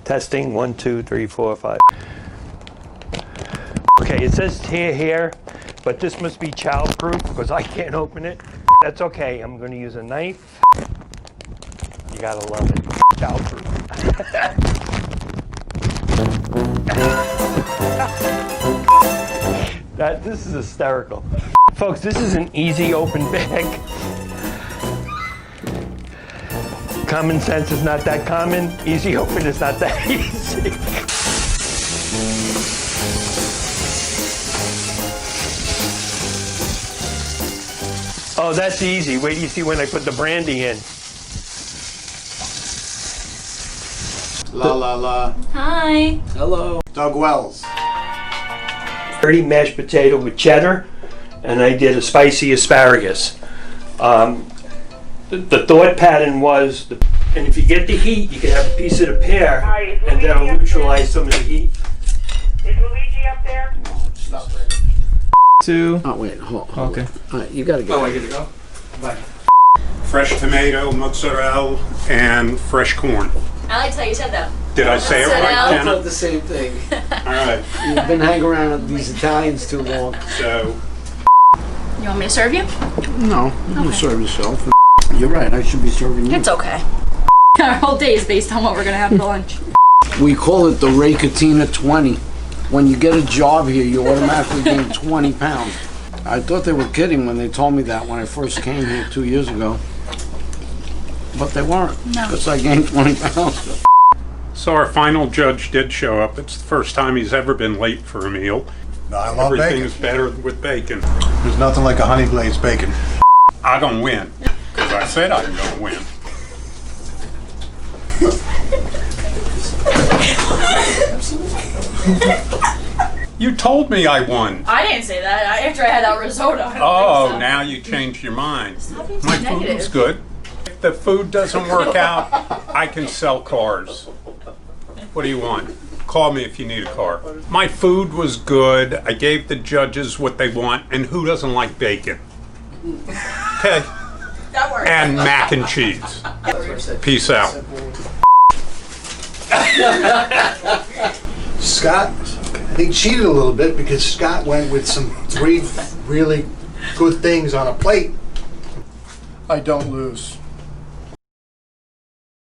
Testing, 1, 2, 3, 4, 5. Okay, it says tear here, but this must be child-proof because I can't open it. That's okay, I'm gonna use a knife. You gotta love it, child-proof. This is hysterical. Folks, this is an easy open bag. Common sense is not that common. Easy open is not that easy. Oh, that's easy. Wait, you see when I put the brandy in. La la la. Hi. Hello. Doug Wells. Dirty mashed potato with cheddar, and I did a spicy asparagus. The thought pattern was, and if you get the heat, you can have a piece of the pear, and that'll neutralize some of the heat. Is Luigi up there? Two. Oh, wait, hold on. Okay. All right, you gotta go. Oh, I gotta go? Bye. Fresh tomato, mozzarella, and fresh corn. I liked how you said that. Did I say it right, I Jenna? thought the same thing. All right. You've been hanging around with these Italians too long. So, You want me to serve you? No, you can serve yourself. You're right, I should be serving you. It's okay. Our whole day is based on what we're gonna have for lunch. We call it the Racatina 20. When you get a job here, you automatically gain 20 pounds. I thought they were kidding when they told me that when I first came here 2 years ago. But they weren't, No. because I gained 20 pounds. so our final judge did show up. It's the first time he's ever been late for a meal. I love bacon. Everything's better with bacon. There's nothing like a honey glazed bacon. I don't win, because I said I was going to win. You told me I won. I didn't say that. After I had that risotto. I don't Oh, think so. now you changed your mind. Stop being so My food negative. was good. If the food doesn't work out, I can sell cars. What do you want? Call me if you need a car. My food was good. I gave the judges what they want, and who doesn't like bacon? Okay. That works. And mac and cheese. Peace out. Scott, I think cheated a little bit because Scott went with some 3 really good things on a plate. I don't lose.